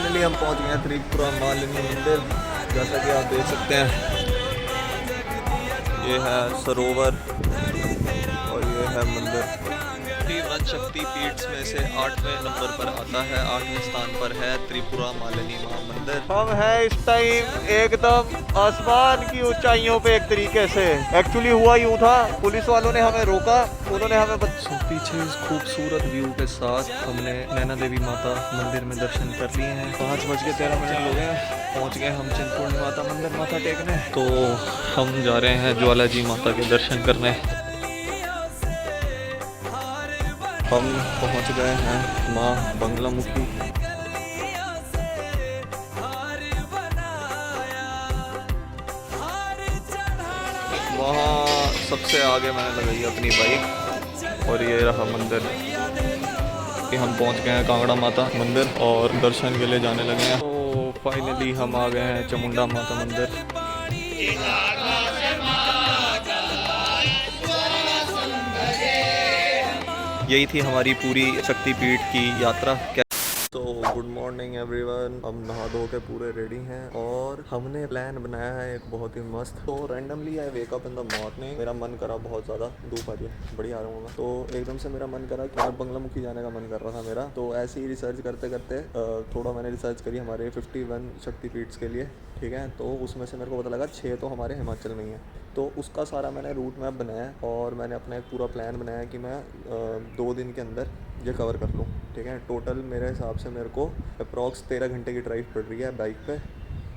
Finally हम पहुंच गए हैं त्रिपुरा मालिनी मंदिर। जैसा कि आप देख सकते हैं, ये है सरोवर और ये है मंदिर। वन शक्ति पीठ में से 8वें नंबर पर आता है, 8वें स्थान पर है त्रिपुरा मालिनी मां मंदिर। हम हैं इस टाइम एकदम आसमान की ऊंचाइयों पे एक तरीके से। एक्चुअली हुआ यूं था, पुलिस वालों ने हमें रोका, उन्होंने हमें पीछे इस खूबसूरत व्यू के साथ हमने नैना देवी माता मंदिर में दर्शन कर लिए हैं। 5:13 हो गए, पहुंच गए हम चिंतपूर्णी माता मंदिर माथा टेकने। तो हम जा रहे हैं ज्वाला जी माता के दर्शन करने। हम पहुंच गए हैं माँ बंगलामुखी। वहाँ सबसे आगे मैंने लगाई अपनी बाइक और ये रहा मंदिर कि हम पहुंच गए हैं कांगड़ा माता मंदिर और दर्शन के लिए जाने लगे हैं। तो फाइनली हम आ गए हैं चामुंडा माता मंदिर। यही थी हमारी पूरी शक्तिपीठ की यात्रा। तो गुड मॉर्निंग एवरीवन, हम नहा धो के पूरे रेडी हैं और हमने प्लान बनाया है एक बहुत ही मस्त। तो randomly I wake up in the morning, मेरा मन करा बहुत ज़्यादा, धूप आ रही है, बढ़िया आ रहा हूँ मैं। तो एकदम से मेरा मन करा कि बंगलामुखी जाने का मन कर रहा था मेरा। तो ऐसे ही रिसर्च करते करते थोड़ा मैंने रिसर्च करी हमारे 51 शक्तिपीठ्स के लिए, ठीक है। तो उसमें से मेरे को पता लगा 6 तो हमारे हिमाचल में ही है। तो उसका सारा मैंने रूट मैप बनाया और मैंने अपना एक पूरा प्लान बनाया कि मैं 2 दिन के अंदर ये कवर कर लूँ, ठीक है। टोटल मेरे हिसाब से मेरे को अप्रॉक्स 13 घंटे की ड्राइव पड़ रही है बाइक पे,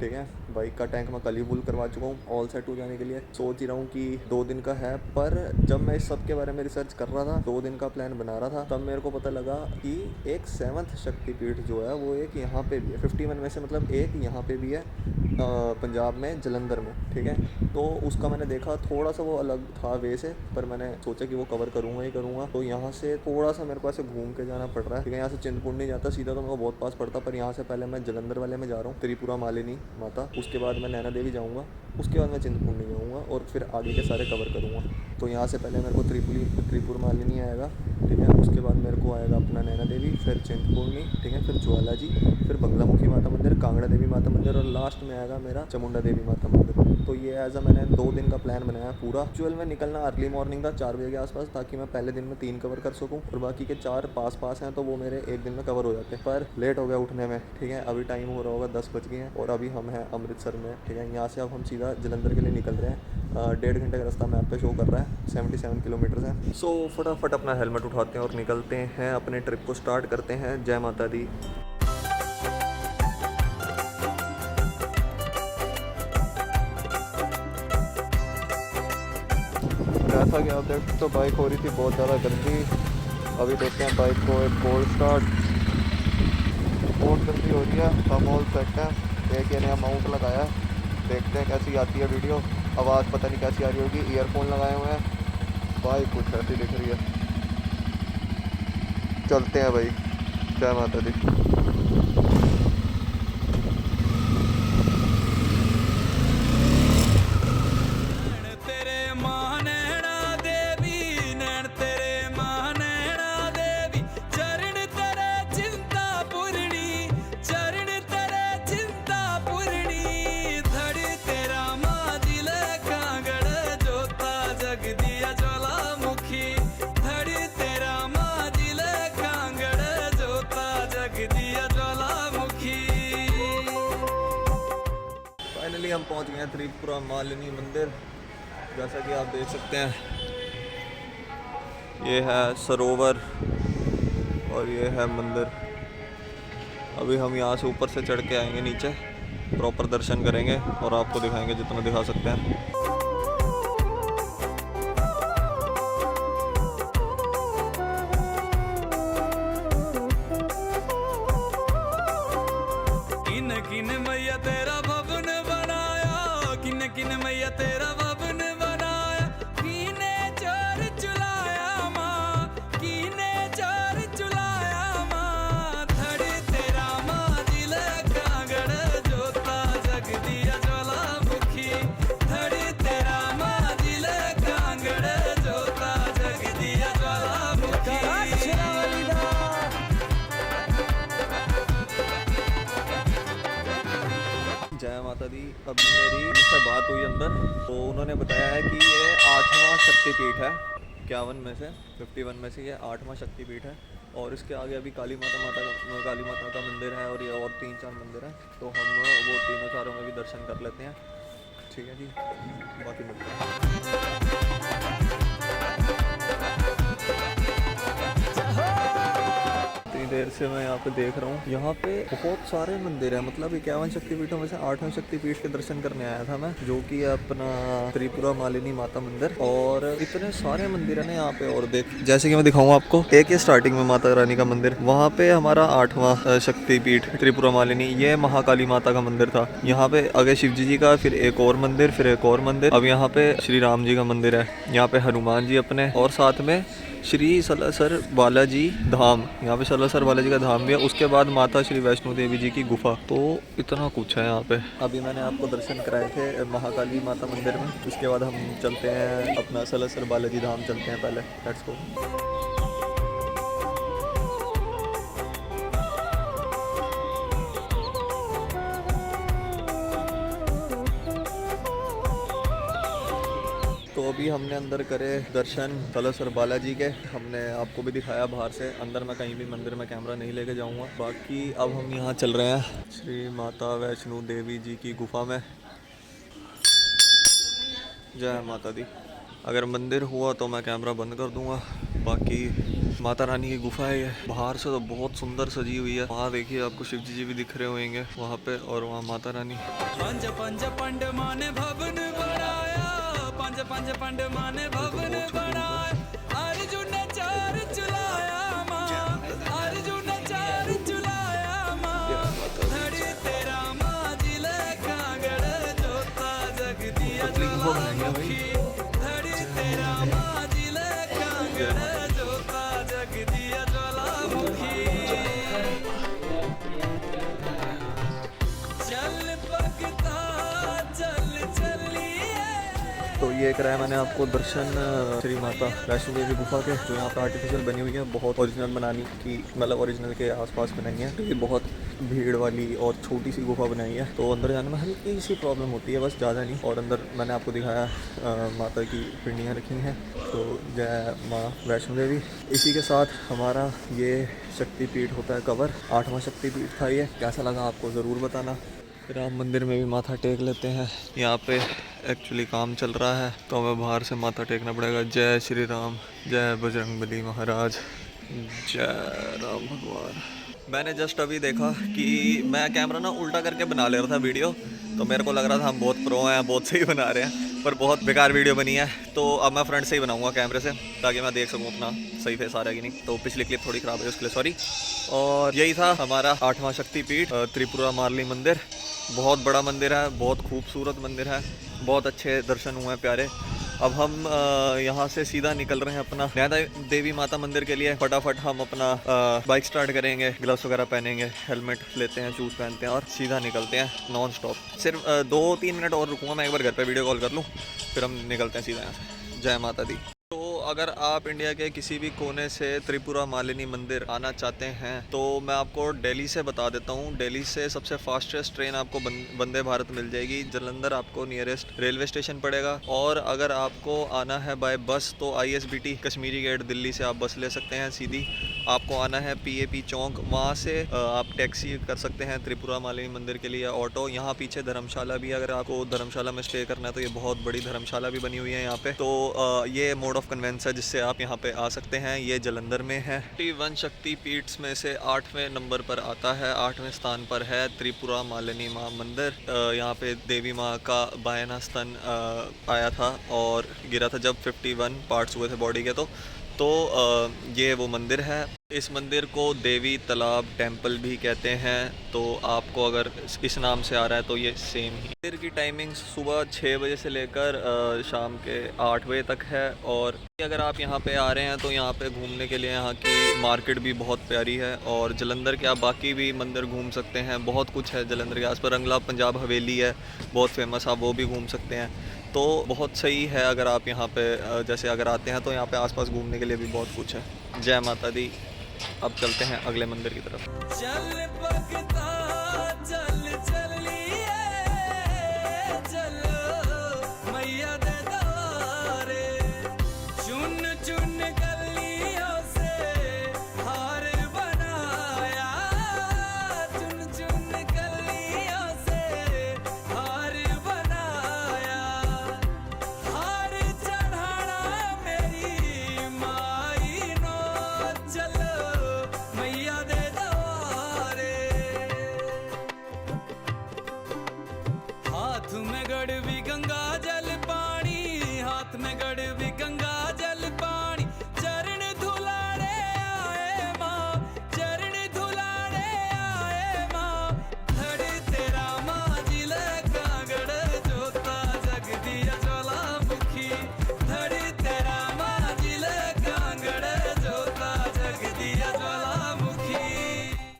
ठीक है। बाइक का टैंक मैं कल ही फुल करवा चुका हूँ, ऑल सेट हो जाने के लिए। सोच ही रहा हूँ कि 2 दिन का है, पर जब मैं इस सब के बारे में रिसर्च कर रहा था, 2 दिन का प्लान बना रहा था, तब मेरे को पता लगा कि एक 7th शक्तिपीठ जो है वो एक यहाँ पे भी है। 51 में से मतलब एक यहाँ पे भी है, पंजाब में जलंधर में, ठीक है। तो उसका मैंने देखा थोड़ा सा वो अलग था वे से, पर मैंने सोचा कि वो कवर करूँगा ही करूँगा। तो यहाँ से थोड़ा सा मेरे को ऐसे घूम के जाना पड़ रहा है, ठीक है। यहाँ से चिंतपूर्णी जाता सीधा तो मेरे को बहुत पास पड़ता, पर यहाँ से पहले मैं जलंधर वाले में जा रहा हूँ, त्रिपुरा मालिनी माता। उसके बाद मैं नैना देवी जाऊँगा, उसके बाद मैं चिंतपूर्णी जाऊँगा और फिर आगे के सारे कवर करूँगा। तो यहाँ से पहले मेरे को त्रिपुरा मालिनी आएगा, ठीक है। उसके बाद मेरे को आएगा अपना नैना देवी, फिर चिंतपूर्णी, ठीक है, फिर ज्वाला जी, फिर बंगलामुखी माता मंदिर, कांगड़ा देवी माता मंदिर और लास्ट में आएगा मेरा चामुंडा देवी माता मंदिर। तो ये एज अ मैंने 2 दिन का प्लान बनाया पूरा। एक्चुअल में निकलना अर्ली मॉर्निंग था 4 बजे के आसपास, ताकि मैं पहले दिन में 3 कवर कर सकूं और बाकी के 4 पास हैं तो वो मेरे एक दिन में कवर हो जाते हैं। पर लेट हो गया उठने में, ठीक है। अभी टाइम हो रहा होगा 10 बज गए हैं और अभी हम हैं अमृतसर में, ठीक है। यहाँ से अब हम सीधा जलंधर के लिए निकल रहे हैं। 1.5 घंटे का रास्ता मैप पे शो कर रहा है, 77 किलोमीटर है। सो फटाफट अपना हेलमेट उठाते हैं और निकलते हैं, अपने ट्रिप को स्टार्ट करते हैं। जय माता दी। जैसा कि आप देखते तो बाइक हो रही थी बहुत ज़्यादा गंदी। अभी देखते हैं बाइक को एक कोल्ड स्टार्ट, बहुत गंदी हो रही है। हम ऑल सेट हैं, एक ये नया माउंट लगाया, देखते हैं कैसी आती है वीडियो। आवाज़ पता नहीं कैसी आ रही होगी, ईयरफोन लगाए हुए हैं, बाइक कुछ ऐसी दिख रही है। चलते हैं भाई, जय माता दी। फाइनली हम पहुंच गए हैं त्रिपुरा मालिनी मंदिर। जैसा कि आप देख सकते हैं, ये है सरोवर और ये है मंदिर। अभी हम यहाँ से ऊपर से चढ़ के आएंगे नीचे, प्रॉपर दर्शन करेंगे और आपको दिखाएंगे जितना दिखा सकते हैं। किन मैया तेरा भवन बनाया, किन मैया तेरा भवन बनाया, कीने चोर चुलाया माँ, कीने चोर चुलाया माँ। धड़ तेरा माँ दिल कांगड़ जोता जग दिया ज्वालामुखी, धड़ तेरा माँ दिल कांगड़ जोता जग दिया ज्वालामुखी। जय माता दी। अभी मेरी से बात हुई अंदर, तो उन्होंने बताया है कि ये 8वां शक्तिपीठ है 51 में से, 51 में से ये 8वां शक्तिपीठ है। और इसके आगे अभी काली माता का मंदिर है और ये और 3-4 मंदिर हैं, तो हम वो तीनों चारों में भी दर्शन कर लेते हैं। ठीक है जी, बाकी मिलते हैं। इतनी देर से मैं यहाँ पे देख रहा हूँ, यहाँ पे बहुत सारे मंदिर हैं। मतलब 51 शक्तिपीठों में से 8वें शक्तिपीठ के दर्शन करने आया था मैं, जो कि है अपना त्रिपुरा मालिनी माता मंदिर। और इतने सारे मंदिर है ना यहाँ पे। और देख, जैसे कि मैं दिखाऊँ आपको, एक ही स्टार्टिंग में माता रानी का मंदिर, वहाँ पे हमारा 8वां शक्तिपीठ त्रिपुरा मालिनी, ये महाकाली माता का मंदिर था। यहाँ पे आगे शिव जी का, फिर एक और मंदिर, फिर एक और मंदिर। अब यहाँ पे श्री राम जी का मंदिर है, यहाँ पे हनुमान जी अपने, और साथ में श्री सलासर बालाजी धाम, यहाँ पे सलासर बालाजी का धाम भी है। उसके बाद माता श्री वैष्णो देवी जी की गुफा। तो इतना कुछ है यहाँ पे। अभी मैंने आपको दर्शन कराए थे महाकाली माता मंदिर में, उसके बाद हम चलते हैं अपना सलासर बालाजी धाम चलते हैं पहले। Let's go. तो अभी हमने अंदर करे दर्शन सलासर बालाजी के, हमने आपको भी दिखाया बाहर से। अंदर मैं कहीं भी मंदिर में कैमरा नहीं लेके जाऊंगा। बाकी अब हम यहाँ चल रहे हैं श्री माता वैष्णो देवी जी की गुफा में। जय माता दी। अगर मंदिर हुआ तो मैं कैमरा बंद कर दूंगा। बाकी माता रानी की गुफा है ये, बाहर से तो बहुत सुंदर सजी हुई है। वहाँ देखिए आपको शिव जी भी दिख रहे होंगे वहाँ पे, और वहाँ माता रानी। पंज पंज पंड माने भवन बनाया, पंज पंज पंड माने भवन बनाया, अर्जुन ने चार चुलाया माँ, अर्जुन ने चार चुलाया माँ, धड़ी तेरा माँ जिले कांगड़ जोता जग दिया ज्वालामुखी, धड़ी तेरा माँ जिले कांगड़ जोता जग दिया ज्वालामुखी। चल भगता चल चलिए। तो ये कराया मैंने आपको दर्शन श्री माता वैष्णो देवी गुफा के, जो यहाँ पे आर्टिफिशियल बनी हुई है, बहुत ओरिजिनल बनानी की, मतलब ओरिजिनल के आसपास बनाई है। तो ये बहुत भीड़ वाली और छोटी सी गुफा बनाई है, तो अंदर जाने में हल्की सी प्रॉब्लम होती है, बस ज़्यादा नहीं। और अंदर मैंने आपको दिखाया माता की पिंडियाँ रखी हैं। तो जय माँ वैष्णो देवी। इसी के साथ हमारा ये शक्तिपीठ होता है कवर। 8वां शक्तिपीठ था ये। कैसा लगा आपको ज़रूर बताना। राम मंदिर में भी माथा टेक लेते हैं। यहाँ पे एक्चुअली काम चल रहा है, तो हमें बाहर से माथा टेकना पड़ेगा। जय श्री राम, जय बजरंगबली महाराज, जय राम भगवान। मैंने जस्ट अभी देखा कि मैं कैमरा ना उल्टा करके बना ले रहा था वीडियो, तो मेरे को लग रहा था हम बहुत प्रो हैं, बहुत सही बना रहे हैं, पर बहुत बेकार वीडियो बनी है। तो अब मैं फ्रंट से ही बनाऊंगा कैमरे से, ताकि मैं देख सकूं अपना सही फेस आ रहा है कि नहीं। तो पिछली क्लिप थोड़ी ख़राब है, उसके लिए सॉरी। और यही था हमारा 8वां शक्तिपीठ त्रिपुरा मालिनी मंदिर। बहुत बड़ा मंदिर है, बहुत खूबसूरत मंदिर है, बहुत अच्छे दर्शन हुए हैं प्यारे। अब हम यहाँ से सीधा निकल रहे हैं अपना नैना देवी माता मंदिर के लिए। फटाफट हम अपना बाइक स्टार्ट करेंगे, ग्लव्स वगैरह पहनेंगे, हेलमेट लेते हैं, शूज़ पहनते हैं और सीधा निकलते हैं नॉन स्टॉप। सिर्फ 2-3 मिनट और रुकूँगा मैं, एक बार घर पे वीडियो कॉल कर लूँ, फिर हम निकलते हैं सीधा यहाँ से। जय माता दी। तो अगर आप इंडिया के किसी भी कोने से त्रिपुरा मालिनी मंदिर आना चाहते हैं, तो मैं आपको दिल्ली से बता देता हूँ। दिल्ली से सबसे फास्टेस्ट ट्रेन आपको वंदे भारत मिल जाएगी। जालंधर आपको नियरेस्ट रेलवे स्टेशन पड़ेगा। और अगर आपको आना है बाय बस, तो ISBT कश्मीरी गेट दिल्ली से आप बस ले सकते हैं सीधी। आपको आना है PAP चौक, वहाँ से आप टैक्सी कर सकते हैं त्रिपुरा मालिनी मंदिर के लिए, ऑटो। यहाँ पीछे धर्मशाला भी है, अगर आपको धर्मशाला में स्टे करना है तो ये बहुत बड़ी धर्मशाला भी बनी हुई है यहाँ पे। तो ये मोड ऑफ कन्वेंस है जिससे आप यहाँ पे आ सकते हैं। ये जालंधर में है। 51 शक्तिपीठ में से 8वें नंबर पर आता है, 8वें स्थान पर है त्रिपुरा मालिनी माँ मंदिर। यहाँ पे देवी माँ का बायना स्तन आया था और गिरा था जब 51 पार्ट्स हुए थे बॉडी के। तो ये वो मंदिर है। इस मंदिर को देवी तालाब टेम्पल भी कहते हैं। तो आपको अगर इस नाम से आ रहा है तो ये सेम ही। मंदिर की टाइमिंग सुबह 6 बजे से लेकर शाम के 8 बजे तक है। और अगर आप यहाँ पे आ रहे हैं तो यहाँ पे घूमने के लिए यहाँ की मार्केट भी बहुत प्यारी है। और जालंधर के आप बाकी भी मंदिर घूम सकते हैं, बहुत कुछ है जालंधर के आसपास। रंगला पंजाब हवेली है बहुत फेमस, आप वो भी घूम सकते हैं। तो बहुत सही है अगर आप यहाँ पे जैसे अगर आते हैं तो यहाँ पे आसपास घूमने के लिए भी बहुत कुछ है। जय माता दी। अब चलते हैं अगले मंदिर की तरफ। चल भगता चल चलिए।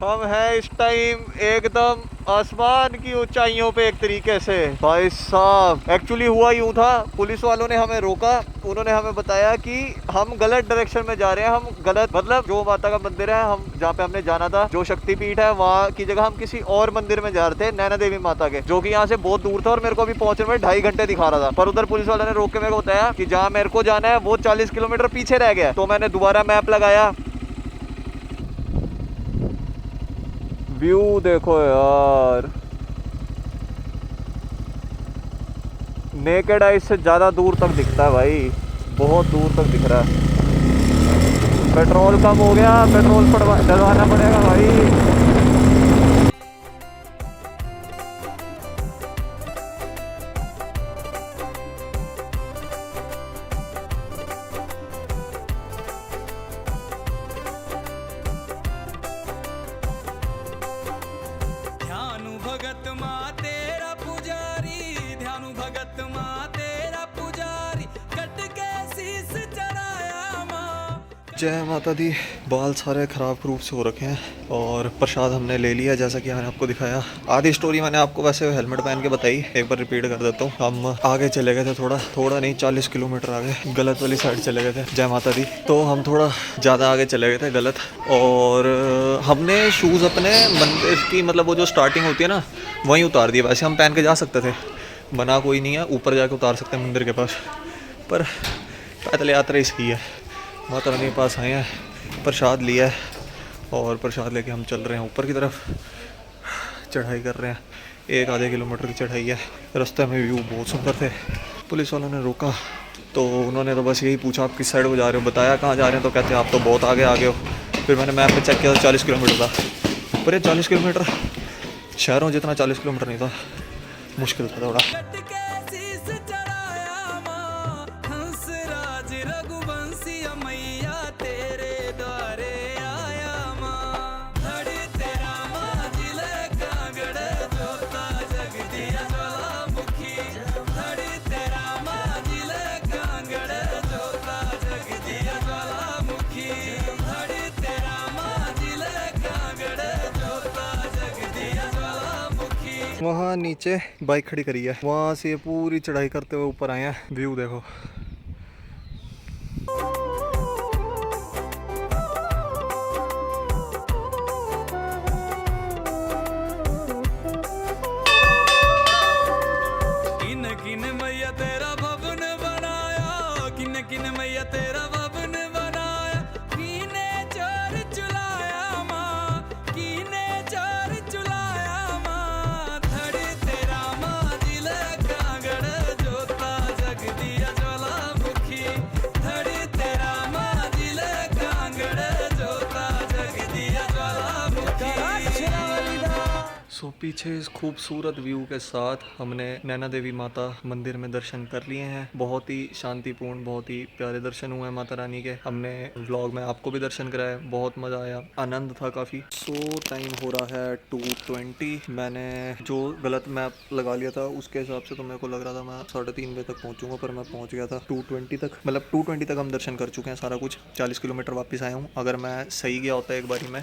हम हैं इस टाइम एकदम आसमान की ऊंचाइयों पे एक तरीके से। भाई साहब एक्चुअली हुआ यूं था, पुलिस वालों ने हमें रोका, उन्होंने हमें बताया कि हम गलत डायरेक्शन में जा रहे हैं, हम गलत मतलब जो माता का मंदिर है हम जहाँ पे हमने जाना था, जो शक्तिपीठ है वहाँ की जगह हम किसी और मंदिर में जा रहे थे, नैना देवी माता के, जो कि यहाँ से बहुत दूर था और मेरे को अभी पहुंचने में 2.5 घंटे दिखा रहा था। पर उधर पुलिस वाले ने रोक के मेरे को बताया कि जहाँ मेरे को जाना है वो 40 किलोमीटर पीछे रह गया। तो मैंने दोबारा मैप लगाया, व्यू देखो यार, नेकेड आई से ज़्यादा दूर तक दिखता है भाई, बहुत दूर तक दिख रहा है। पेट्रोल कम हो गया, पेट्रोल डलवाना पड़ेगा भाई। ध्यानु भगत माँ तेरा पुजारी, ध्यानु भगत माँ तेरा पुजारी, कट के शीस चढ़ाया माँ। जय माता दी। बाल सारे खराब रूप से हो रखे हैं और प्रसाद हमने ले लिया जैसा कि मैंने आपको दिखाया। आधी स्टोरी मैंने आपको वैसे हेलमेट पहन के बताई, एक बार रिपीट कर देता हूँ। हम आगे चले गए थे, थोड़ा नहीं 40 किलोमीटर आगे, गलत वाली साइड चले गए थे। जय माता दी। तो हम थोड़ा ज़्यादा आगे चले गए थे गलत, और हमने शूज़ अपने मंदिर की मतलब वो जो स्टार्टिंग होती है ना वहीं उतार दिए। वैसे हम पहन के जा सकते थे, मना कोई नहीं है, ऊपर जाके उतार सकते हैं मंदिर के पास, पर पैदल यात्रा इसकी है। माता रानी के पास आए हैं, प्रसाद लिया है और प्रसाद लेके हम चल रहे हैं ऊपर की तरफ, चढ़ाई कर रहे हैं। 1-आधे किलोमीटर की चढ़ाई है। रास्ते में व्यू बहुत सुंदर थे। पुलिस वालों ने रोका तो उन्होंने तो बस यही पूछा आप किस साइड को जा रहे हो, बताया कहाँ जा रहे हैं, तो कहते हैं आप तो बहुत आगे आ गए हो। फिर मैंने मैप में चेक किया तो 40 किलोमीटर था, पर ये 40 किलोमीटर शहरों जितना 40 किलोमीटर नहीं था, मुश्किल था थोड़ा। कट के शीस चढ़ाया माँ, हंसराज रघुवंशी मैया तेरे द्वारे आया माँ। धड़ तेरा माँ जिले कांगड़ जोता जगदिया ज्वालामुखी, धड़ तेरा माँ जिले कांगड़ जोता जगदिया ज्वालामुखी, धड़ तेरा माँ जिले कांगड़ जोता जगदिया ज्वालामुखी। वहाँ नीचे बाइक खड़ी करी है, वहाँ से पूरी चढ़ाई करते हुए ऊपर आए हैं। व्यू देखो। किन किन मैया तेरा भवन बनाया, किन किन मैया तेरा भवन बनाया, कीने चोर चुलाया माँ, कीने चोर चुलाया माँ। धड़ तेरा माँ जिले कांगड़ जोता जगदिया ज्वालामुखी, धड़ तेरा माँ जिले कांगड़ जोता जगदिया ज्वालामुखी। सो पीछे इस खूबसूरत व्यू के साथ हमने नैना देवी माता मंदिर में दर्शन कर लिए हैं। बहुत ही शांतिपूर्ण, बहुत ही प्यारे दर्शन हुए हैं माता रानी के। हमने व्लॉग में आपको भी दर्शन कराया, बहुत मज़ा आया, आनंद था काफ़ी। सो टाइम हो रहा है 2:20। मैंने जो गलत मैप लगा लिया था उसके हिसाब से तो मेरे को लग रहा था मैं 3:30 बजे तक पहुँचूंगा, पर मैं पहुँच गया था 2:20 तक। मतलब 2:20 तक हम दर्शन कर चुके हैं सारा कुछ। 40 किलोमीटर वापस आया हूँ। अगर मैं सही गया होता एक बारी में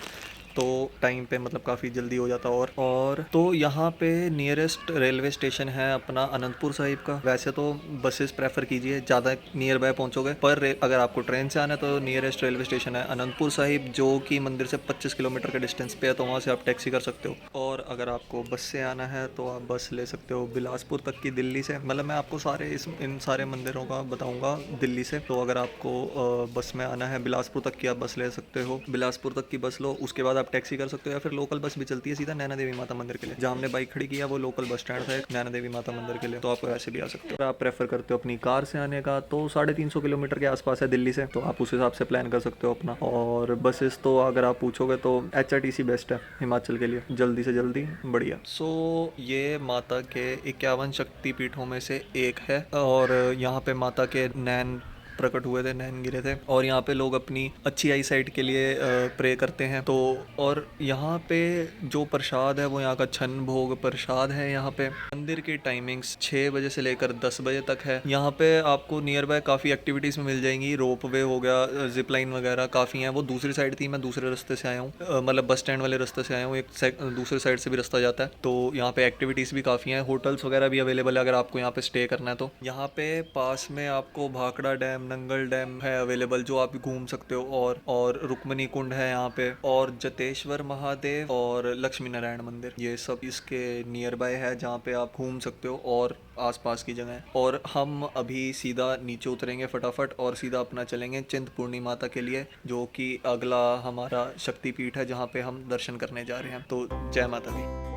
तो टाइम पे मतलब काफ़ी जल्दी हो जाता। और तो यहाँ पे नियरेस्ट रेलवे स्टेशन है अपना अनंतपुर साहिब का। वैसे तो बसेस प्रेफर कीजिए, ज़्यादा नियर बाय पहुँचोगे, पर अगर आपको ट्रेन से आना है तो नियरेस्ट रेलवे स्टेशन है अनंतपुर साहिब, जो कि मंदिर से 25 किलोमीटर के डिस्टेंस पे है। तो वहाँ से आप टैक्सी कर सकते हो। और अगर आपको बस से आना है तो आप बस ले सकते हो बिलासपुर तक की दिल्ली से। मतलब मैं आपको इन सारे मंदिरों का बताऊँगा दिल्ली से। तो अगर आपको बस में आना है बिलासपुर तक की, आप बस ले सकते हो, बिलासपुर तक की बस लो, उसके बाद आप टैक्सी कर सकते हो, या फिर लोकल बस भी चलती है सीधा नैना देवी माता मंदिर के लिए। जहाँ हमने बाइक खड़ी की है वो लोकल बस स्टैंड था एक नैना देवी माता मंदिर के लिए, तो आप ऐसे भी आ सकते हो। अगर आप प्रेफर करते हो अपनी कार से आने का तो 350 किलोमीटर के आसपास है दिल्ली से, तो आप उस हिसाब से प्लान कर सकते हो अपना। और बसेस तो अगर आप पूछोगे तो HRTC बेस्ट है हिमाचल के लिए, जल्दी से जल्दी बढ़िया। सो ये माता के 51 शक्तिपीठों में से एक है, और यहाँ पे माता के नैन प्रकट हुए थे, नैन गिरे थे। और यहाँ पे लोग अपनी अच्छी आई साइट के लिए प्रे करते हैं। तो और यहाँ पे जो प्रसाद है वो यहाँ का छन भोग प्रसाद है। यहाँ पे मंदिर की टाइमिंग्स 6 बजे से लेकर 10 बजे तक है। यहाँ पे आपको नियर बाय काफ़ी एक्टिविटीज़ में मिल जाएंगी। रोप वे हो गया, जिप लाइन वगैरह काफ़ी हैं। वो दूसरी साइड थी, मैं दूसरे रास्ते से आया हूँ, मतलब बस स्टैंड वाले रास्ते से आया हूँ। एक दूसरे साइड से भी रास्ता जाता है। तो यहाँ पे एक्टिविटीज़ भी काफ़ी हैं। होटल्स वगैरह भी अवेलेबल है अगर आपको यहाँ पे स्टे करना है तो। यहाँ पे पास में आपको भाखड़ा डैम, नंगल डैम है अवेलेबल, जो आप घूम सकते हो। और रुक्मणी कुंड है यहाँ पे, और जतेश्वर महादेव और लक्ष्मी नारायण मंदिर, ये सब इसके नियर बाय है जहाँ पे आप घूम सकते हो और आसपास की जगह है। और हम अभी सीधा नीचे उतरेंगे फटाफट और सीधा अपना चलेंगे चिंतपूर्णी माता के लिए, जो कि अगला हमारा शक्तिपीठ है जहाँ पे हम दर्शन करने जा रहे हैं। तो जय माता दी।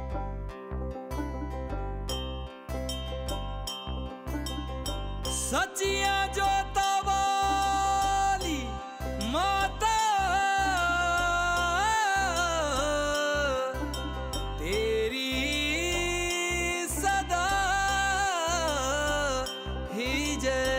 सचिया जोता वाली माता तेरी सदा ही जय।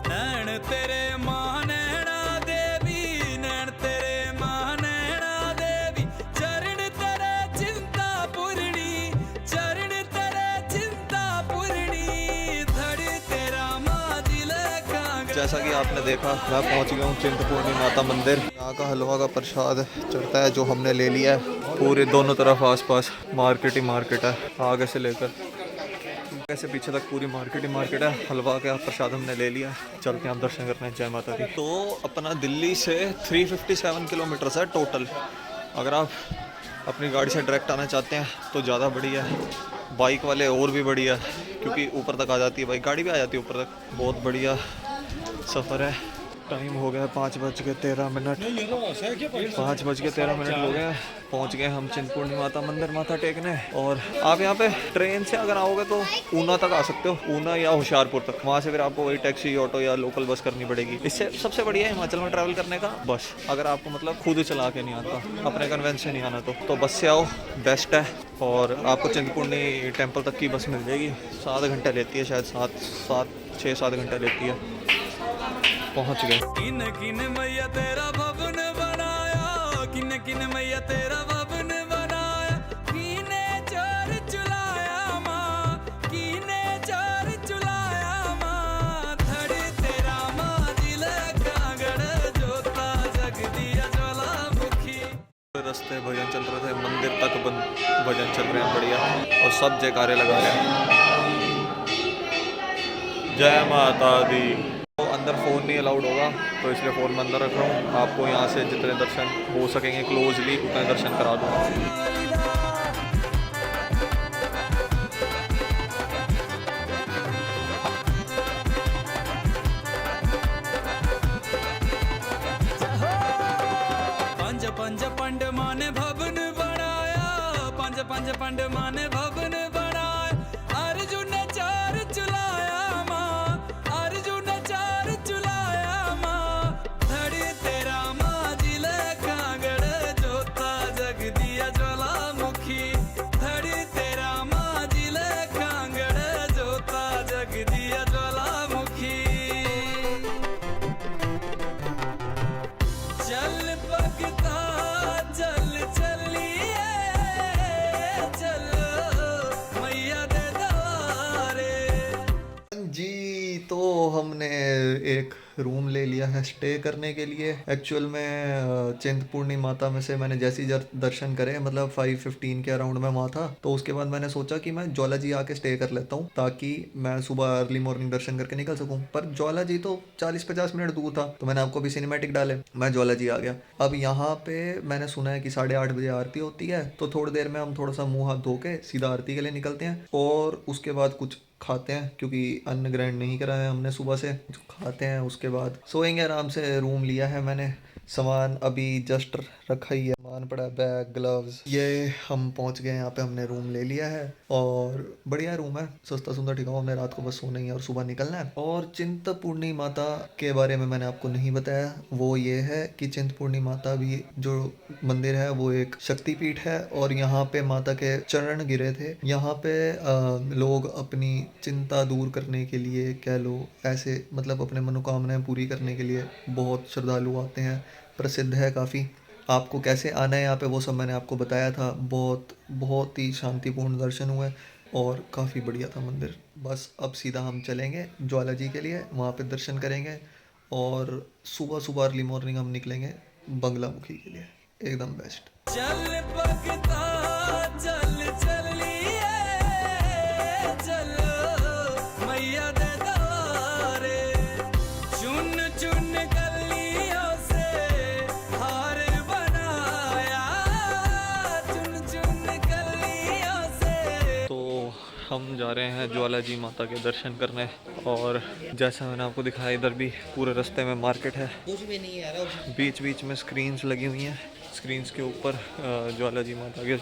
नैन तेरे मां नैना देवी, नैन तेरे मां नैना देवी, चरण तेरे चिंता पूर्णी, चरण तेरे चिंता पूर्णी, धड़ तेरा मां दिल कांगड़ा। जैसा कि आपने देखा, मैं पहुंच गया हूँ चिंतपूर्णी माता मंदिर। यहाँ का हलवा का प्रसाद चढ़ता है जो हमने ले लिया है। पूरे दोनों तरफ आसपास मार्केट ही मार्केट है, आगे से लेकर ऐसे पीछे तक पूरी मार्केट ही मार्केट है। हलवा का प्रसाद हमने ले लिया, चलते हैं हम दर्शन करने। जय माता दी। तो अपना दिल्ली से 357 किलोमीटर है टोटल। अगर आप अपनी गाड़ी से डायरेक्ट आना चाहते हैं तो ज़्यादा बढ़िया है, बाइक वाले और भी बढ़िया है क्योंकि ऊपर तक आ जाती है बाइक, गाड़ी भी आ जाती है ऊपर तक। बहुत बढ़िया सफ़र है। टाइम हो गया 5:13। 5:13 हो गए। पहुंच गए हम चिंतपूर्णी माता मंदिर माथा टेकने। और आप यहाँ पे ट्रेन से अगर आओगे तो ऊना तक आ सकते हो, ऊना या होशियारपुर तक। वहाँ से फिर आपको वही टैक्सी, ऑटो या लोकल बस करनी पड़ेगी। इससे सबसे बढ़िया है हिमाचल में ट्रैवल करने का बस। अगर आपको मतलब खुद चला के नहीं आता, अपने कन्वेंस से नहीं आना तो बस से आओ, बेस्ट है। और आपको चिंतपूर्णी टेम्पल तक की बस मिल जाएगी। 7 घंटे लेती है शायद, 6-7 घंटे लेती है। पहुंच गए। किन किन मैया तेरा भवन बनाया, किन किन मैया तेरा भवन बनाया, कीने चोर चुलाया माँ, कीने चोर चुलाया माँ, धड़ तेरा माँ दिल कांगड़, जोता जग दिया ज्वालामुखी। रास्ते भजन चल रहे थे, मंदिर तक भजन चल रहे हैं बढ़िया, और सब जयकारे लगा रहे हैं। जय माता दी। तो अंदर फ़ोन नहीं अलाउड होगा तो इसलिए फ़ोन मैं अंदर रख रहा हूँ। आपको यहाँ से जितने दर्शन हो सकेंगे क्लोजली उतने दर्शन करा दूँगा। पंज पंज पंड माने भवन बनाया, पंज पंज पंड माने भवन बनाया, अर्जुन ने चार चुलाया माँ, अर्जुन ने चार चुलाया माँ, धड़ तेरा माँ दिल कांगड़, जोता जग दिया ज्वालामुखी, धड़ तेरा माँ दिल कांगड़, जोता जग दिया ज्वालामुखी। चल भगता चल चलिए, चलो मैया दे द्वारे। जी, तो हमने एक रूम ले लिया है स्टे करने के लिए। एक्चुअल में चिंतपूर्णी माता में से मैंने जैसे ही दर्शन करे, मतलब 5:15 के अराउंड में वहाँ था, तो उसके बाद मैंने सोचा कि मैं ज्वाला जी आके स्टे कर लेता हूँ ताकि मैं सुबह अर्ली मॉर्निंग दर्शन करके निकल सकूँ। पर ज्वाला जी तो 40-50 मिनट दूर था, तो मैंने आपको भी सिनेमैटिक डाले, मैं ज्वाला जी आ गया। अब यहाँ पे मैंने सुना है कि 8:30 बजे आरती होती है, तो थोड़ी देर में हम थोड़ा सा मुँह हाथ धो के सीधा आरती के लिए निकलते हैं, और उसके बाद कुछ खाते हैं क्योंकि अन्न ग्रहण नहीं करा है हमने सुबह से। जो खाते हैं उसके बाद सोएंगे आराम से। रूम लिया है मैंने, सामान अभी जस्ट रखा ही है, सामान पड़ा है, बैग, ग्लव्स। ये हम पहुंच गए यहाँ पे, हमने रूम ले लिया है और बढ़िया रूम है, सस्ता सुंदर ठिकाना। हमने रात को बस सोना ही है और सुबह निकलना है। और चिंतपूर्णी माता के बारे में मैंने आपको नहीं बताया, वो ये है कि चिंतपूर्णी माता भी जो मंदिर है वो एक शक्तिपीठ है और यहाँ पे माता के चरण गिरे थे। यहाँ पे लोग अपनी चिंता दूर करने के लिए, कह लो ऐसे, मतलब अपने मनोकामनाएं पूरी करने के लिए बहुत श्रद्धालु आते हैं। प्रसिद्ध है काफ़ी। आपको कैसे आना है यहाँ पे वो सब मैंने आपको बताया था। बहुत ही शांतिपूर्ण दर्शन हुए और काफ़ी बढ़िया था मंदिर। बस अब सीधा हम चलेंगे ज्वाला जी के लिए, वहाँ पे दर्शन करेंगे और सुबह सुबह अर्ली मॉर्निंग हम निकलेंगे बंगलामुखी के लिए। एकदम बेस्ट। चल भगता चल चलिए चलो मैया दे द्वारे, चुन चुन कलियों से हार बनाया, चुन चुन कलियों से। तो हम जा रहे हैं ज्वाला जी माता के दर्शन करने और जैसा मैंने आपको दिखाया इधर भी पूरे रास्ते में मार्केट है, कुछ भी नहीं है यार। बीच बीच में स्क्रीन्स लगी हुई हैं। स्क्रीन्स के ऊपर ज्वाला जी माता के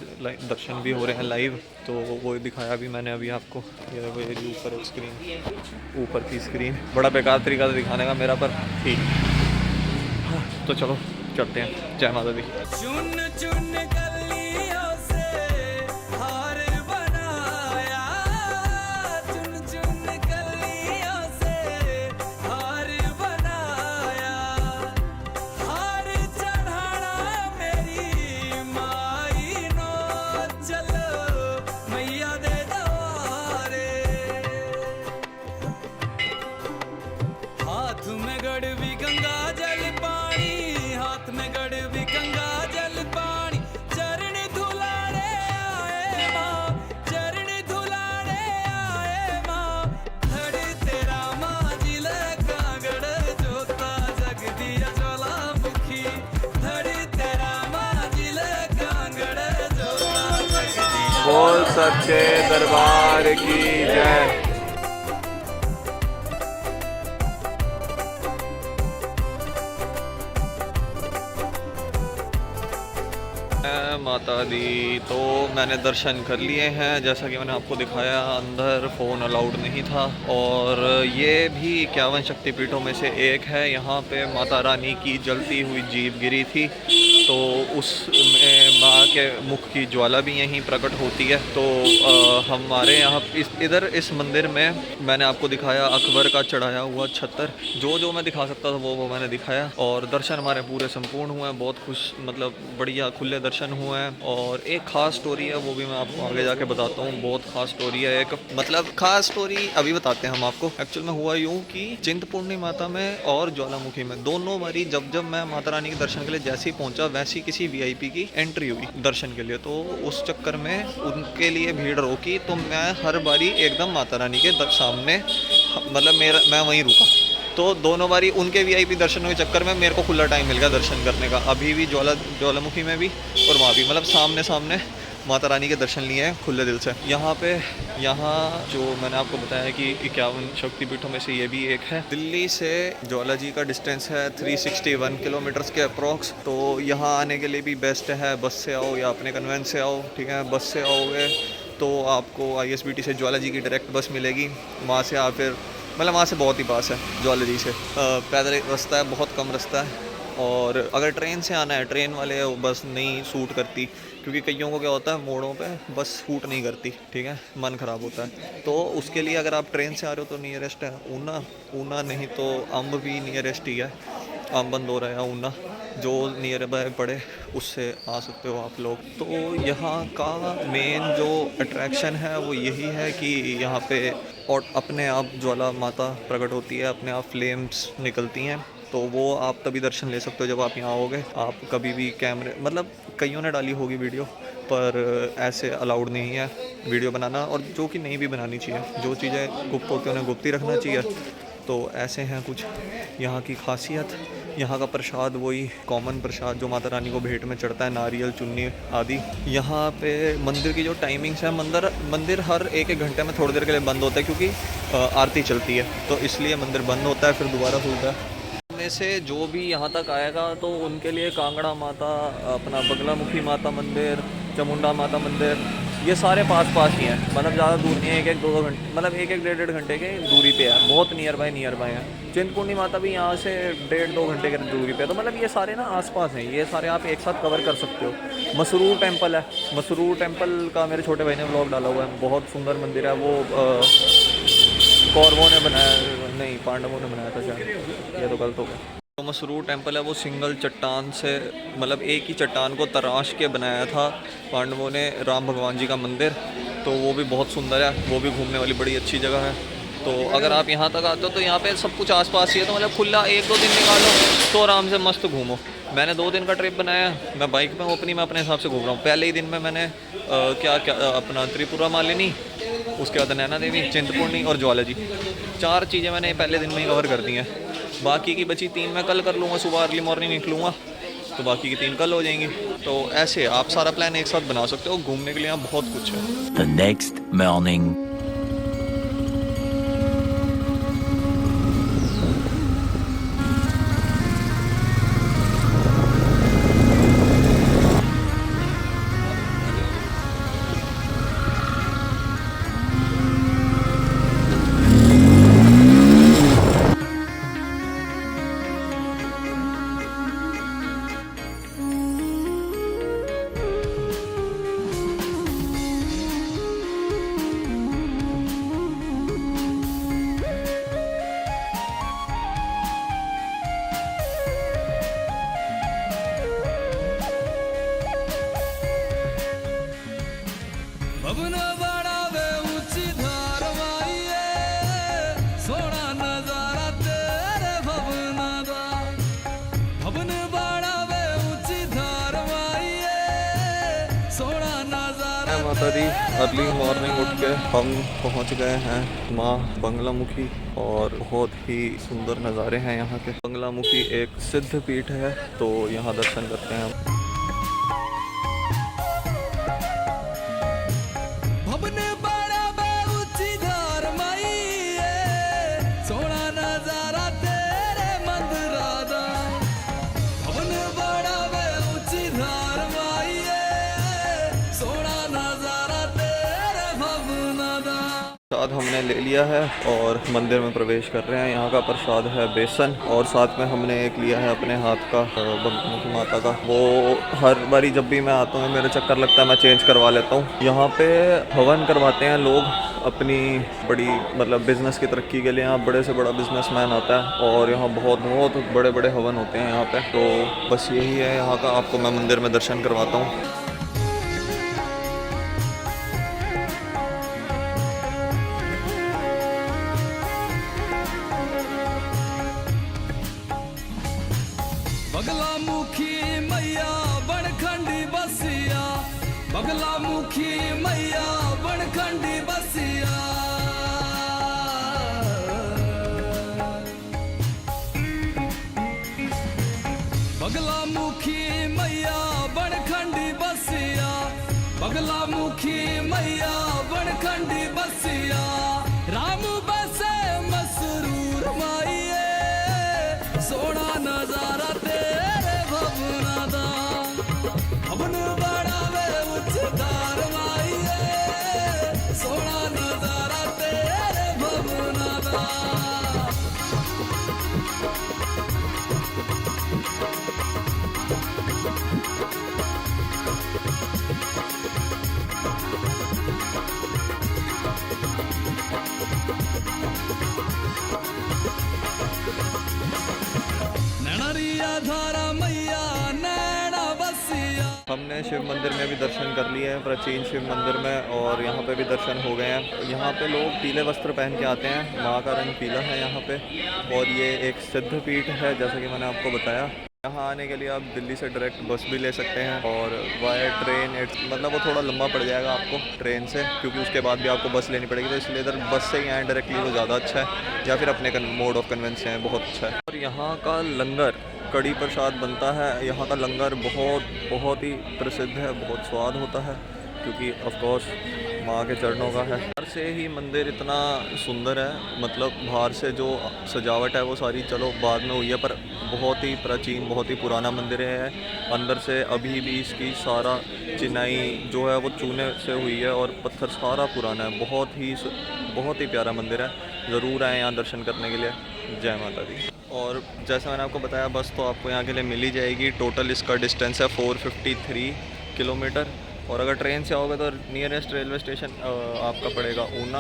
दर्शन भी हो रहे हैं लाइव, तो वो दिखाया भी मैंने अभी आपको। ये वो ये ऊपर एक स्क्रीन, ऊपर की स्क्रीन, बड़ा बेकार तरीका से दिखाने का मेरा, पर ठीक। तो चलो चलते हैं। जय माता दी। चुन चुन कलियों से हार बनाया, चुन चुन कलियों से हार बनाया, हार चढ़ाना मेरी माई नो, चलो मैया दे द्वारे, हाथ में गड़बी गंगा जल पानी, हाथ में गड़बी गंगा जल पानी, चरण धुलाने आए माँ, चरण धुलाने आए माँ, धड़ तेरा माँ जिले कांगड़ जोता जग दिया ज्वालामुखी, धड़ तेरा माँ जिले कांगड़ जोता जग दिया। बोल सच्चे दरबार की जय। माता दी। तो मैंने दर्शन कर लिए हैं, जैसा कि मैंने आपको दिखाया। अंदर फ़ोन अलाउड नहीं था और ये भी 51 शक्तिपीठों में से एक है। यहाँ पे माता रानी की जलती हुई जीभ गिरी थी, तो उसमें माँ के मुख की ज्वाला भी यहीं प्रकट होती है। तो हमारे यहाँ इधर इस मंदिर में मैंने आपको दिखाया अकबर का चढ़ाया हुआ छतर, जो मैं दिखा सकता था वो मैंने दिखाया। और दर्शन हमारे पूरे संपूर्ण हुए हैं, बहुत खुश, मतलब बढ़िया खुले दर्शन हुए हैं। और एक ख़ास स्टोरी है, वो भी मैं आपको आगे जाके बताता हूँ। बहुत ख़ास स्टोरी है, एक मतलब ख़ास स्टोरी अभी बताते हैं हम आपको। एक्चुअल में हुआ यूँ कि चिंतपूर्णी माता में और ज्वालामुखी में दोनों बारी जब मैं माता रानी के दर्शन के लिए जैसे ही पहुंचा, वैसी किसी वीआईपी की एंट्री हुई दर्शन के लिए। तो उस चक्कर में उनके लिए भीड़ रोकी, तो मैं हर बारी एकदम माता रानी के सामने, मतलब मैं वहीं रुका। तो दोनों बारी उनके वीआईपी दर्शन के चक्कर में मेरे को खुला टाइम मिल गया दर्शन करने का। अभी भी ज्वालामुखी में भी और वहाँ भी, मतलब सामने माता रानी के दर्शन लिए हैं खुले दिल से। यहाँ जो मैंने आपको बताया कि 51 शक्तिपीठों में से ये भी एक है। दिल्ली से ज्वाला जी का डिस्टेंस है 361 किलोमीटर्स के अप्रॉक्स। तो यहाँ आने के लिए भी बेस्ट है, बस से आओ या अपने कन्वेंस से आओ। ठीक है, बस से आओगे तो आपको ISBT से ज्वाला जी की डायरेक्ट बस मिलेगी। वहाँ से आप फिर, मतलब वहाँ से बहुत ही पास है ज्वाला जी से, पैदल रास्ता है, बहुत कम रास्ता है। और अगर ट्रेन से आना है, ट्रेन वाले बस नहीं सूट करती, क्योंकि कईयों को क्या होता है मोड़ों पे बस सूट नहीं करती। ठीक है, मन ख़राब होता है। तो उसके लिए अगर आप ट्रेन से आ रहे हो तो नियरेस्ट है ऊना, नहीं तो अम्ब भी नियरेस्ट ही है। अम्ब बंद हो रहा है, ऊना जो नियर बाय पड़े उससे आ सकते हो आप लोग। तो यहाँ का मेन जो अट्रैक्शन है वो यही है कि यहाँ पे और अपने आप ज्वाला माता प्रकट होती है, अपने आप फ्लेम्स निकलती हैं। तो वो आप तभी दर्शन ले सकते हो जब आप यहाँ आओगे। आप कभी भी कैमरे, मतलब कईयों ने डाली होगी वीडियो, पर ऐसे अलाउड नहीं है वीडियो बनाना, और जो कि नहीं भी बनानी चाहिए। जो चीज़ें गुप्त होती हैं उन्हें गुप्त ही रखना चाहिए। तो ऐसे हैं कुछ यहाँ की खासियत। यहाँ का प्रसाद वही कॉमन प्रसाद जो माता रानी को भेंट में चढ़ता है, नारियल, चुन्नी आदि। यहाँ पे मंदिर की जो टाइमिंग्स है, मंदिर हर एक घंटे में थोड़ी देर के लिए बंद होता है, क्योंकि आरती चलती है, तो इसलिए मंदिर बंद होता है, फिर दोबारा खुलता है। में से जो भी यहाँ तक आएगा तो उनके लिए कांगड़ा माता, अपना बगलामुखी माता मंदिर, चामुंडा माता मंदिर, ये सारे पास ही हैं। मतलब ज़्यादा दूर नहीं है, एक दो घंटे, मतलब एक डेढ़ घंटे के दूरी पे है, बहुत नियर बाय है। चिंतपूर्णी माता भी यहाँ से 1.5-2 घंटे के दूरी पे है। तो मतलब ये सारे ना आसपास हैं, ये सारे आप एक साथ कवर कर सकते हो। मसरूर टेम्पल है, मसरूर टेम्पल का मेरे छोटे भाई ने व्लॉग डाला हुआ है, बहुत सुंदर मंदिर है। वो कौरवों ने बनाया, नहीं पांडवों ने बनाया था शायद, ये तो गलत हो गया। जो मसरूर टेम्पल है वो सिंगल चट्टान से, मतलब एक ही चट्टान को तराश के बनाया था पांडवों ने राम भगवान जी का मंदिर। तो वो भी बहुत सुंदर है, वो भी घूमने वाली बड़ी अच्छी जगह है। तो अगर आप यहाँ तक आते हो तो यहाँ पे सब कुछ आसपास ही है। तो मतलब खुला 1-2 दिन निकालो तो आराम से मस्त घूमो। मैंने 2 दिन का ट्रिप बनाया, मैं बाइक में ओपनी में अपने हिसाब से घूम रहा हूँ। पहले ही दिन में मैंने क्या अपना त्रिपुरा मालिनी, उसके बाद नैना देवी, चिंतपूर्णी और ज्वाला जी, 4 चीज़ें मैंने पहले दिन में ही कवर कर दी हैं। बाकी की बची 3 मैं कल कर लूँगा, सुबह अर्ली मॉर्निंग निकलूँगा तो बाकी की 3 कल हो जाएंगी। तो ऐसे आप सारा प्लान एक साथ बना सकते हो। घूमने के लिए यहाँ बहुत कुछ है। The next morning. भवन बढ़ावे ऊंची धार माईए, सोना नजारा तेरे भवन दा। भवन बढ़ावे ऊंची धार माईए, सोना नजारा। माता दी अर्ली मॉर्निंग उठ के हम पहुंच गए हैं माँ बगलामुखी, और बहुत ही सुंदर नज़ारे हैं यहाँ के। बगलामुखी एक सिद्ध पीठ है, तो यहाँ दर्शन करते हैं हम। भवन बढ़ावे ऊंची धार माईए, सोना नजारा तेरे मंदिरा दा। भवन बढ़ावे ऊंची धार माईए, सोना नजारा तेरे भवन दा। प्रसाद हमने ले लिया है और मंदिर में प्रवेश कर रहे हैं। यहाँ का प्रसाद है बेसन, और साथ में हमने एक लिया है अपने हाथ का बगलामुखी माता का। वो हर बारी जब भी मैं आता हूँ मेरा चक्कर लगता है, मैं चेंज करवा लेता हूँ। यहाँ पे हवन करवाते हैं लोग अपनी बड़ी, मतलब बिज़नेस की तरक्की के लिए। यहाँ बड़े से बड़ा बिजनेसमैन आता है और यहाँ बहुत बड़े बड़े हवन होते हैं यहाँ पे। तो बस यही है यहाँ का, आपको मैं मंदिर में दर्शन करवाता हूँ। बगलामुखी मैया बनखंडी बसिया, बगलामुखी मैया बनखंडी बसिया। बगलामुखी मैया बनखंडी बसिया, बगलामुखी मैया बनखंडी बसिया। राम बसे मसरूर माईए, सोना नजारा तेरे भवना दा। भवन बढ़ावे उच्च धार माईए, सोना नजारा तेरे भवना दा। नैनरिया धारा मैया नैना बसिया। हमने शिव मंदिर में भी दर्शन कर लिए हैं, प्राचीन शिव मंदिर में, और यहाँ पे भी दर्शन हो गए हैं। यहाँ पे लोग पीले वस्त्र पहन के आते हैं, माँ का रंग पीला है यहाँ पे। और ये एक सिद्ध पीठ है जैसा कि मैंने आपको बताया। यहाँ आने के लिए आप दिल्ली से डायरेक्ट बस भी ले सकते हैं, और वाया ट्रेन मतलब वो थोड़ा लंबा पड़ जाएगा आपको ट्रेन से, क्योंकि उसके बाद भी आपको बस लेनी पड़ेगी। तो इसलिए इधर बस से ही आए डायरेक्टली तो ज़्यादा अच्छा है, या फिर अपने मोड ऑफ कन्वेंस से हैं, बहुत अच्छा है। और यहाँ का लंगर, कड़ी प्रसाद बनता है। यहाँ का लंगर बहुत ही प्रसिद्ध है, बहुत स्वाद होता है, क्योंकि ऑफ कोर्स माँ के चरणों का है। बाहर से ही मंदिर इतना सुंदर है, मतलब बाहर से जो सजावट है वो सारी चलो बाद में हुई है, पर बहुत ही प्राचीन, बहुत ही पुराना मंदिर है। अंदर से अभी भी इसकी सारा चिनाई जो है वो चूने से हुई है और पत्थर सारा पुराना है। बहुत ही प्यारा मंदिर है। ज़रूर आएँ यहाँ दर्शन करने के लिए। जय माता दी। और जैसा मैंने आपको बताया, बस तो आपको यहाँ के लिए मिल ही जाएगी। टोटल इसका डिस्टेंस है 453 किलोमीटर। और अगर ट्रेन से आओगे तो नियरेस्ट रेलवे स्टेशन आपका पड़ेगा ऊना,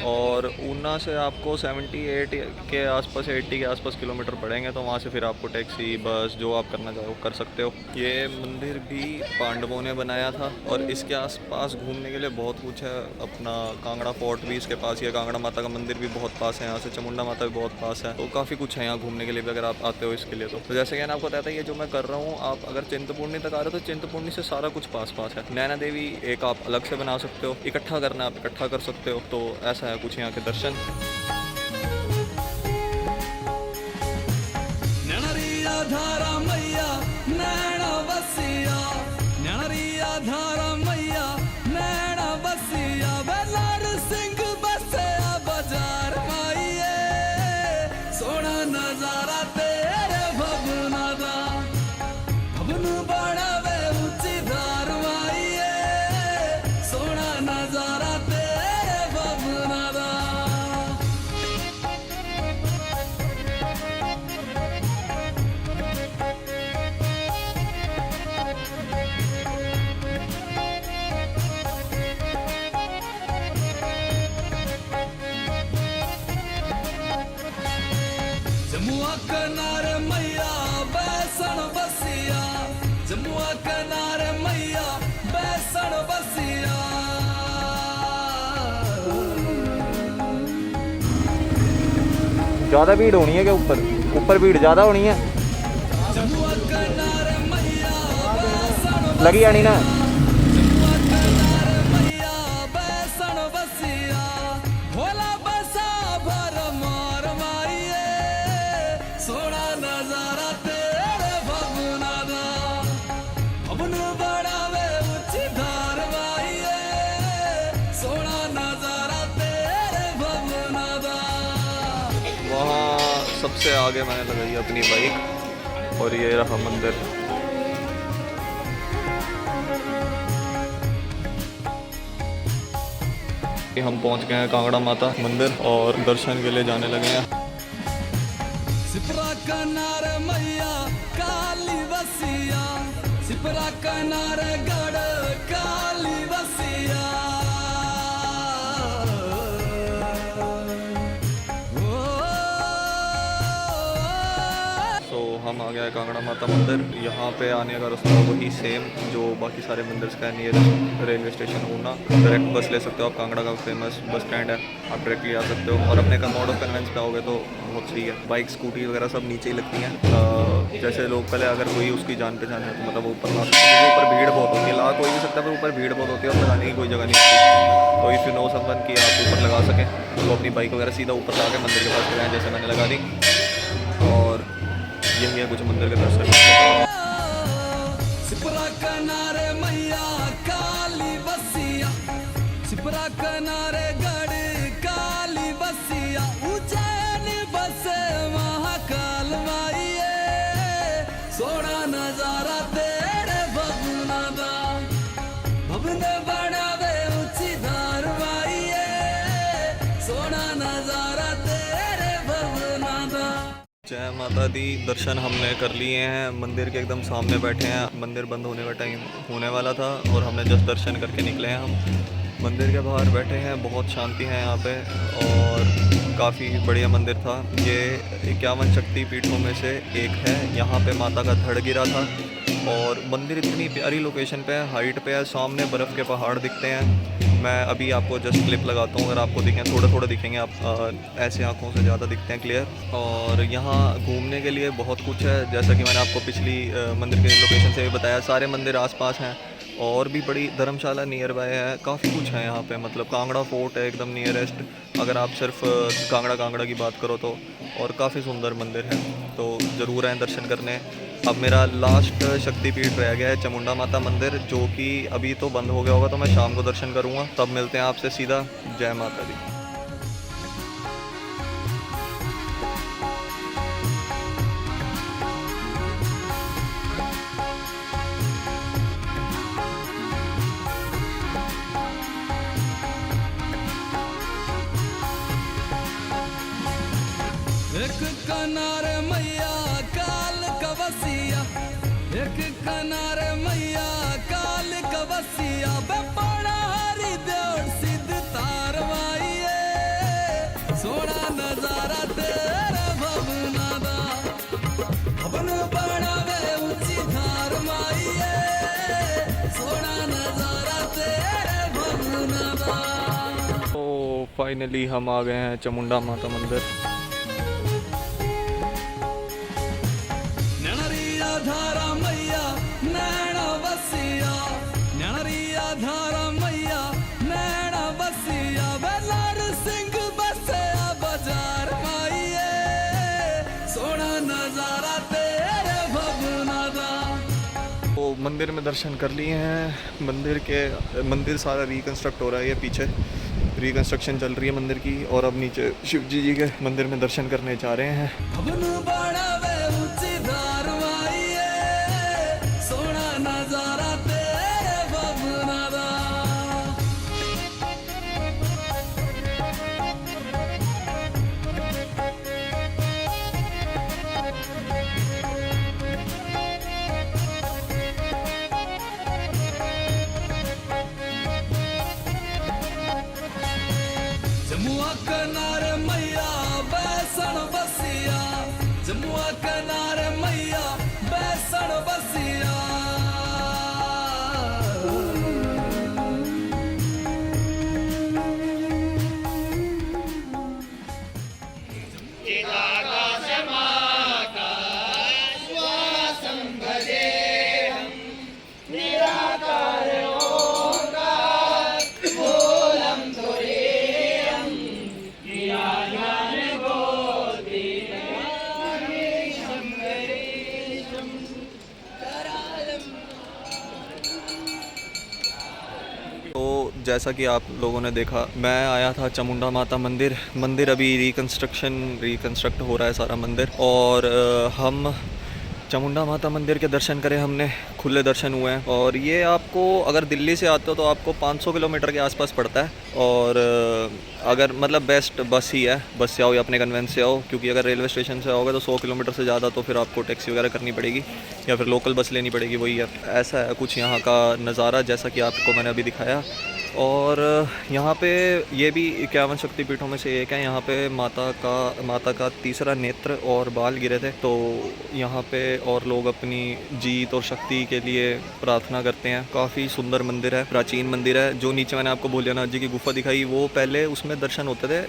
और ऊना से आपको 78 के आसपास, 80 के आसपास किलोमीटर पड़ेंगे। तो वहाँ से फिर आपको टैक्सी, बस जो आप करना चाहो कर सकते हो। ये मंदिर भी पांडवों ने बनाया था और इसके आसपास घूमने के लिए बहुत कुछ है। अपना कांगड़ा फोर्ट भी इसके पास ही है, कांगड़ा माता का मंदिर भी बहुत पास है यहाँ से, चामुंडा माता भी बहुत पास है। तो काफ़ी कुछ है यहाँ घूमने के लिए भी अगर आप आते हो इसके लिए। तो जैसे कि मैंने आपको बताया था, ये जो मैं कर रहा हूँ, आप अगर चिंतपूर्णी तक आ रहे हो तो चिंतपूर्णी से सारा कुछ पास पास है। नैना देवी एक आप अलग से बना सकते हो, इकट्ठा करना आप इकट्ठा कर सकते हो। तो ऐसा है कुछ यहाँ के दर्शन। नैनरिया धारा मैया नैना बसिया, नैनरिया धारा मैया नैना बसिया, बेलार सिंह बसिया बाजार माइए, सोना नजारा तेरे भवना दा, भवन बढ़ावे ऊंची धार माइए, सोना नजारा तेरे भवना दा। जमुआ किनारे मैया बैसन बसिया, जमुआ किनारे मैया बैसन बसिया। ज़्यादा भीड़ होनी है क्या? ऊपर भीड़ ज़्यादा होनी है, जमुआ किनारे मैया बैसन लगी आनी ना। जमुआ किनारे मैया बैसन बसिया, भोला बसा भर मार माइए, सोना नजारा तेरे भवना दा, भवन बढ़ावे ऊंची धार माइए, सोना नजारा तेरे भवना दा। वहाँ सबसे आगे मैंने लगाई अपनी बाइक और ये रहा मंदिर। हम पहुँच गए हैं कांगड़ा माता मंदिर और दर्शन के लिए जाने लगे हैं। सिपरा किनारे मैया काली बसिया, सिपरा किनारे गढ़ काली बसिया। तो हम आ गए कांगड़ा माता मंदिर। यहाँ पे आने का रास्ता वही सेम जो बाकी सारे मंदिर का है। Nearest railway station Una, direct बस ले सकते हो आप। कांगड़ा का फेमस बस स्टैंड है, आप डायरेक्टली आ सकते हो। और अपने का मोड ऑफ कन्वेंस पे आओगे तो बहुत सही है। बाइक, स्कूटी वगैरह सब नीचे ही लगती हैं। जैसे लोकल है, अगर कोई उसकी जान पहचान है तो मतलब ऊपर ला सकते हैं। ऊपर भीड़ बहुत होती है, ला कोई भी सकता है, पर ऊपर भीड़ बहुत होती है और लगाने की कोई जगह नहीं होती। तो इफ़ यू नो समवन कि आप ऊपर लगा सकें तो अपनी बाइक वगैरह सीधा ऊपर ला के मंदिर के पास लगाएं, जैसे मैंने लगा दी। और यही है कुछ मंदिर के दर्शन। सिपरा किनारे मैया काली बसिया, सिपरा किनारे गढ़ काली बसिया, उज्जैन बसे महाकाल माइए, सोना नजारा तेरे भवना दा, भवन बढ़ावे ऊंची धार माइए, सोना नजारा तेरे भवना दा। जय माता दी। दर्शन हमने कर लिए हैं, मंदिर के एकदम सामने बैठे हैं। मंदिर बंद होने का टाइम होने वाला था और हमने जस्ट दर्शन करके निकले हैं। हम मंदिर के बाहर बैठे हैं, बहुत शांति है यहाँ पे और काफ़ी बढ़िया मंदिर था। ये 51 शक्ति पीठों में से एक है। यहाँ पे माता का धड़ गिरा था और मंदिर इतनी प्यारी लोकेशन पे है, हाइट पे है, सामने बर्फ़ के पहाड़ दिखते हैं। मैं अभी आपको जस्ट क्लिप लगाता हूँ, अगर आपको दिखें थोड़ा थोड़ा दिखेंगे, आप ऐसे आँखों से ज़्यादा दिखते हैं क्लियर। और यहाँ घूमने के लिए बहुत कुछ है, जैसा कि मैंने आपको पिछली मंदिर के लोकेशन से भी बताया। सारे मंदिर आसपास हैं और भी बड़ी धर्मशाला नियर बाय है, काफ़ी कुछ है यहाँ पे। मतलब कांगड़ा फोर्ट है एकदम नियरेस्ट, अगर आप सिर्फ कांगड़ा की बात करो तो। और काफ़ी सुंदर मंदिर है, तो ज़रूर आएँ दर्शन करने। अब मेरा लास्ट शक्तिपीठ रह गया है चामुंडा माता मंदिर, जो कि अभी तो बंद हो गया होगा, तो मैं शाम को दर्शन करूँगा। तब मिलते हैं आपसे सीधा। जय माता दी। किनारे मैया काल कवसिया, एक किनारे मैया काल कवसिया, बड़ा हरी देव सिद्ध तार माइये, सोना नजारा तेरा भवना दा, भवन बनावे ऊंची धार माइये, सोना नजारा तेरे भवना दा। तो फाइनली हम आ गए हैं चामुंडा माता मंदिर। नैणरिया धारा मैया नैना बसिया, नैणरिया धारा मैया नैना बसिया, बेलार सिंह बसया बाजार माइये, सोना नजारा तेरे भवना दा। तो मंदिर में दर्शन कर लिए हैं। मंदिर सारा रिकंस्ट्रक्ट हो रहा है, ये पीछे रिकंस्ट्रक्शन चल रही है मंदिर की। और अब नीचे शिव जी के मंदिर में दर्शन करने जा रहे हैं। भवन बनावे ऊंची धार माइये, सोना नजारा तेरे भवना दा। जमुआ किनारे मैया बैसन बसिया, जमुआ किनारे मैया बैसन बसिया। तो जैसा कि आप लोगों ने देखा, मैं आया था चामुंडा माता मंदिर। मंदिर अभी रिकंस्ट्रक्ट हो रहा है सारा मंदिर। और हम चामुंडा माता मंदिर के दर्शन करें हमने, खुले दर्शन हुए हैं। और ये आपको अगर दिल्ली से आते हो तो आपको 500 किलोमीटर के आसपास पड़ता है। और अगर मतलब बेस्ट बस ही है, बस से आओ या अपने कन्वेंस से आओ, क्योंकि अगर रेलवे स्टेशन से आओगे तो 100 किलोमीटर से ज़्यादा तो फिर आपको टैक्सी वगैरह करनी पड़ेगी या फिर लोकल बस लेनी पड़ेगी। वही है, ऐसा है कुछ यहाँ का नज़ारा, जैसा कि आपको मैंने अभी दिखाया। और यहाँ पे ये भी 51 शक्तिपीठों में से एक है। यहाँ पे माता का तीसरा नेत्र और बाल गिरे थे, तो यहाँ पे और लोग अपनी जीत और शक्ति के लिए प्रार्थना करते हैं। काफ़ी सुंदर मंदिर है, प्राचीन मंदिर है। जो नीचे मैंने आपको भोलेनाथ जी की गुफा दिखाई, वो पहले उसमें दर्शन होते थे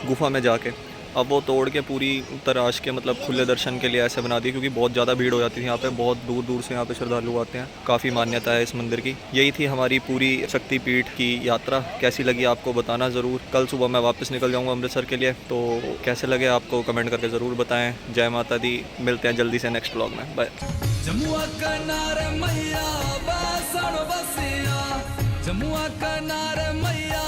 गुफा में जाके। अब वो तोड़ के पूरी तराश के मतलब खुले दर्शन के लिए ऐसे बना दिए, क्योंकि बहुत ज़्यादा भीड़ हो जाती थी यहाँ पे। बहुत दूर दूर से यहाँ पे श्रद्धालु आते हैं। काफ़ी मान्यता है इस मंदिर की। यही थी हमारी पूरी शक्तिपीठ की यात्रा। कैसी लगी आपको बताना ज़रूर। कल सुबह मैं वापस निकल जाऊँगा अमृतसर के लिए, तो कैसे लगे आपको कमेंट करके ज़रूर बताएँ। जय माता दी, मिलते हैं जल्दी से नेक्स्ट व्लॉग में। बाय। जमुआ किनारे मैया बैसन बसिया, जमुआ किनारे मैया